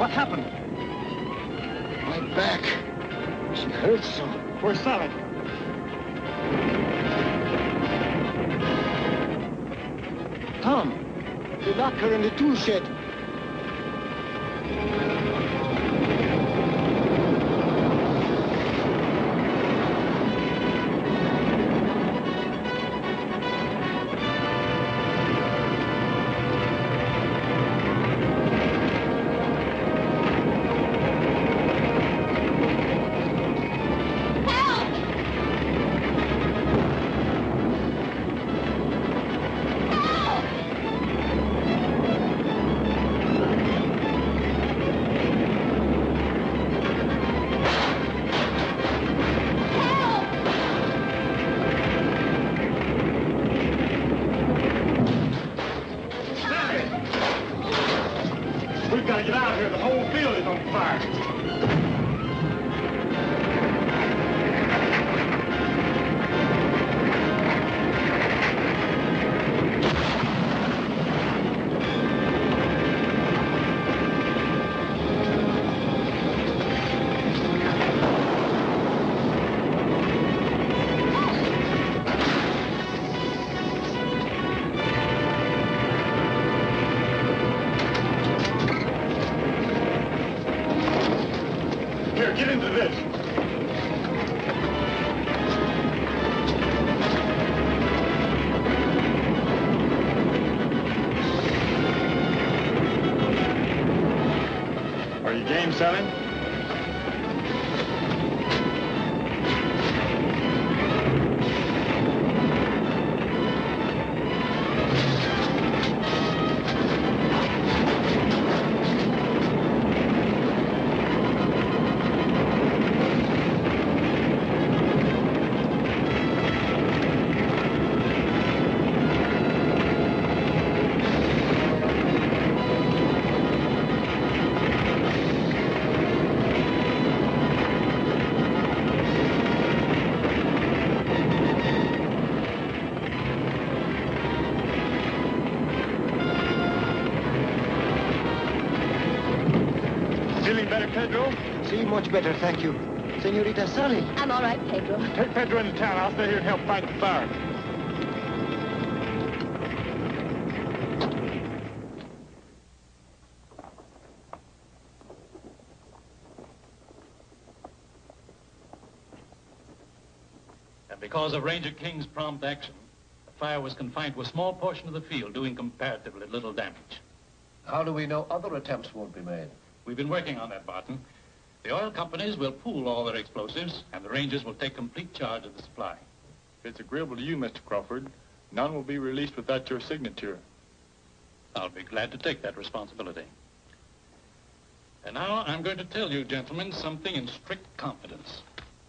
What happened? My back. She hurts so. Where's Sally? Tom, you lock her in the tool shed. Selling? Pedro? See, much better, thank you. Senorita Sally. I'm all right, Pedro. Take Pedro into town. I'll stay here and help fight the fire. And because of Ranger King's prompt action, the fire was confined to a small portion of the field, doing comparatively little damage. How do we know other attempts won't be made? We've been working on that, Barton. The oil companies will pool all their explosives, and the Rangers will take complete charge of the supply. If it's agreeable to you, Mr. Crawford, none will be released without your signature. I'll be glad to take that responsibility. And now I'm going to tell you, gentlemen, something in strict confidence.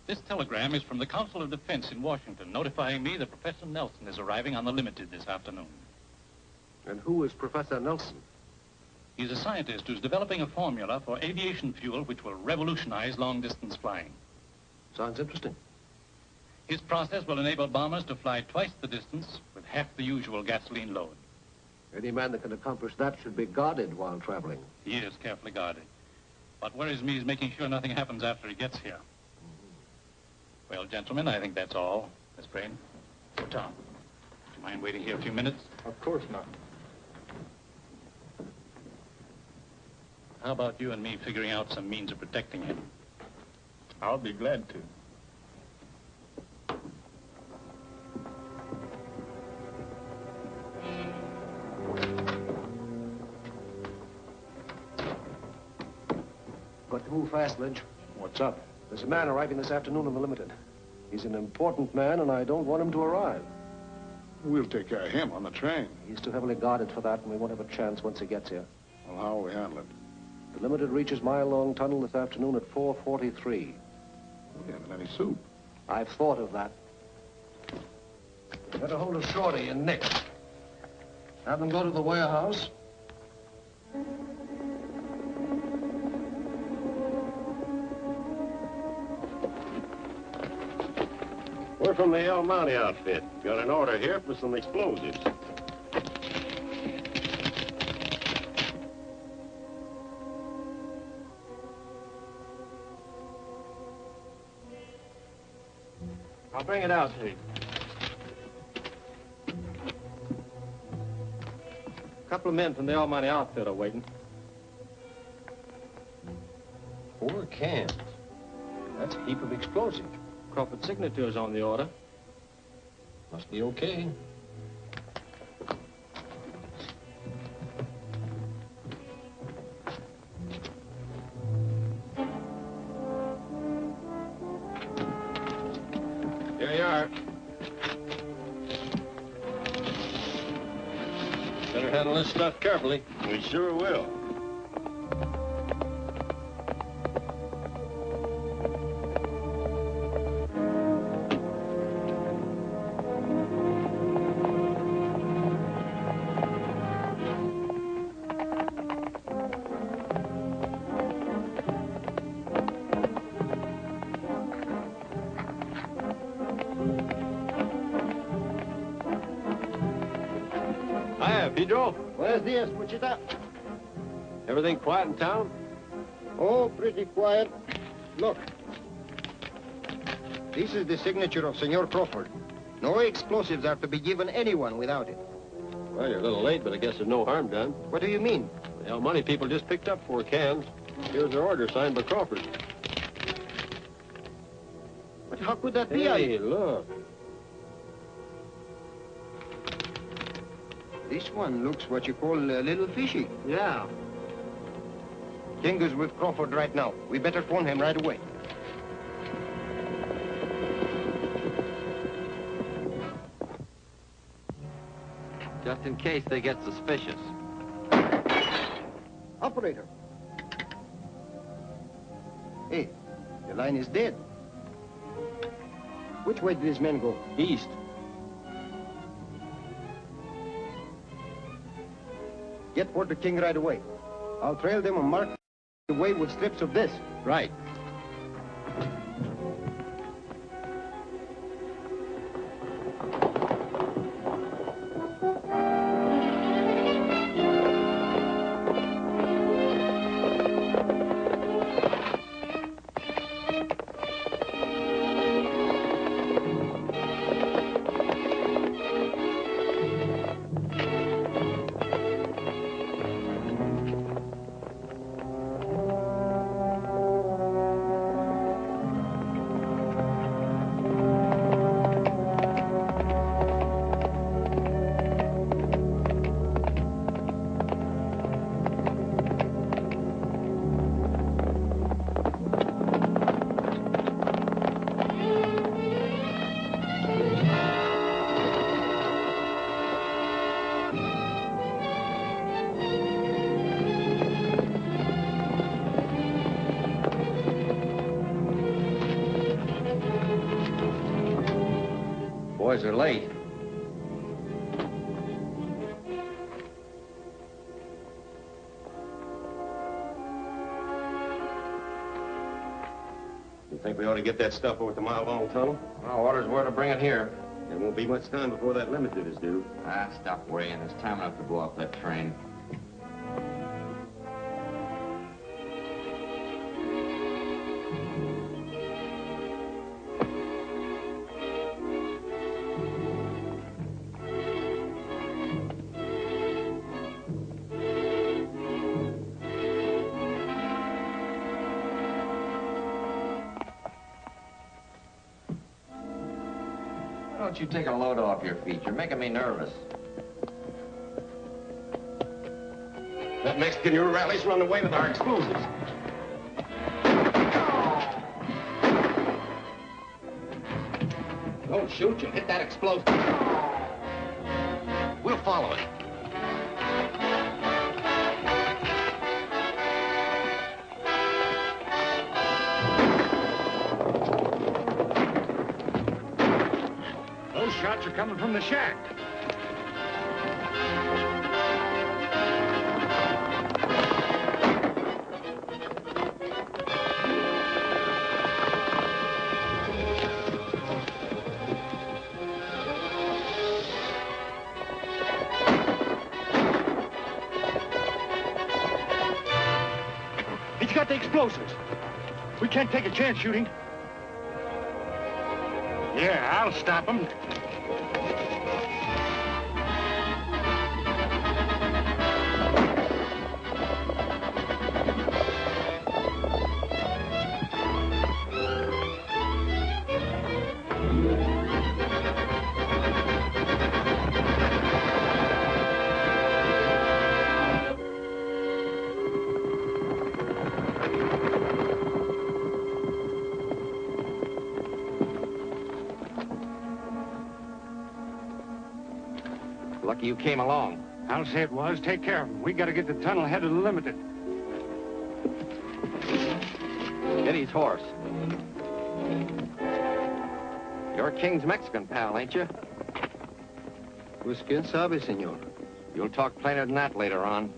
This telegram is from the Council of Defense in Washington, notifying me that Professor Nelson is arriving on the Limited this afternoon. And who is Professor Nelson? He's a scientist who's developing a formula for aviation fuel which will revolutionize long-distance flying. Sounds interesting. His process will enable bombers to fly twice the distance with half the usual gasoline load. Any man that can accomplish that should be guarded while traveling. He is carefully guarded. What worries me is making sure nothing happens after he gets here. Well, gentlemen, I think that's all. Miss Brain. Oh, Tom, do you mind waiting here a few minutes? Of course not. How about you and me figuring out some means of protecting him? I'll be glad to. Got to move fast, Lynch. What's up? There's a man arriving this afternoon on the Limited. He's an important man, and I don't want him to arrive. We'll take care of him on the train. He's too heavily guarded for that, and we won't have a chance once he gets here. Well, how will we handle it? The Limited reaches mile-long tunnel this afternoon at 4:43. We haven't any soup. I've thought of that. Better hold of Shorty and Nick. Have them go to the warehouse. We're from the El Monte outfit. Got an order here for some explosives. I'll bring it out to you. A couple of men from the Almighty outfit are waiting. 4 cans. That's a heap of explosive. Crawford's signature is on the order. Must be okay. Here you are. Better handle this stuff carefully. We sure will. Pedro? Buenos dias, Puchita. Everything quiet in town? Oh, pretty quiet. Look. This is the signature of Senor Crawford. No explosives are to be given anyone without it. Well, you're a little late, but I guess there's no harm done. What do you mean? The El Monte people just picked up 4 cans. Here's their order signed by Crawford. But how could that be? Hey, look. This one looks what you call a little fishy. Yeah. King is with Crawford right now. We better phone him right away. Just in case they get suspicious. Operator. Hey, the line is dead. Which way did his men go? East. Get word to King right away. I'll trail them and mark the way with strips of this. Right. Boys are late. You think we ought to get that stuff over at the mile-long tunnel? Our orders were to bring it here. There won't be much time before that limited is due. Ah, stop worrying. There's time enough to blow up that train. Why don't you take a load off your feet? You're making me nervous. That Mexican your rally's run away with our explosives. Don't shoot. You'll hit that explosive. We'll follow it. Those shots are coming from the shack. He's got the explosives. We can't take a chance shooting. Yeah, I'll stop them. Lucky you came along. I'll say it was. Take care of him. We gotta get the tunnel headed to the limited. Get his horse. You're King's Mexican pal, ain't you? Pues quién sabe, señor. You'll talk plainer than that later on.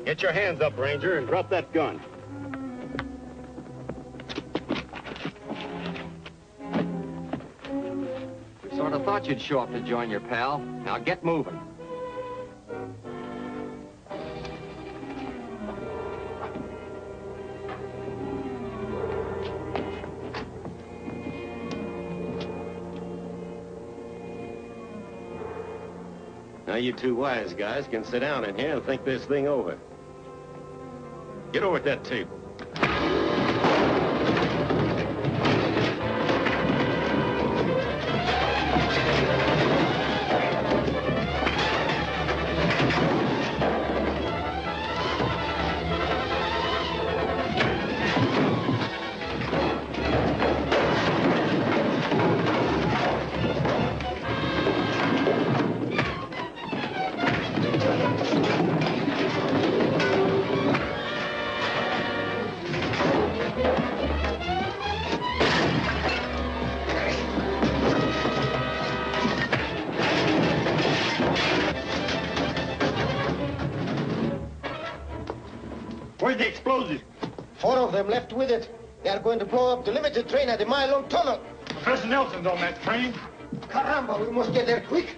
Get your hands up, Ranger, and drop that gun. We sort of thought you'd show up to join your pal. Now get moving. Now you two wise guys can sit down in here and think this thing over. Get over at that table. Where's the explosives? 4 of them left with it. They are going to blow up the limited train at the mile-long tunnel. Professor Nelson's on that train. Caramba, we must get there quick.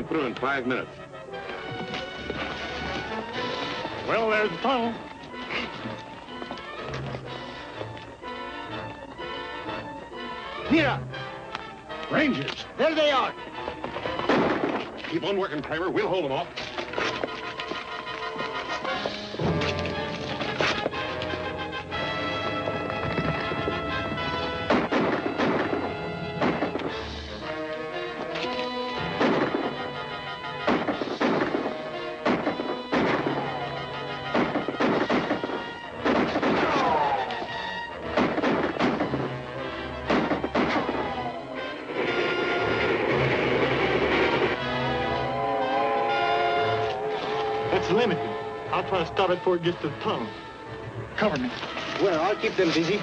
Through in 5 minutes. Well, there's the tunnel. Mira, Rangers. there they are. Keep on working, Kramer. We'll hold them off. That's limited. I'll try to stop it before it gets to the tunnel. Cover me. Well, I'll keep them busy.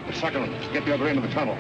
out the second one. Get the other end of the tunnel.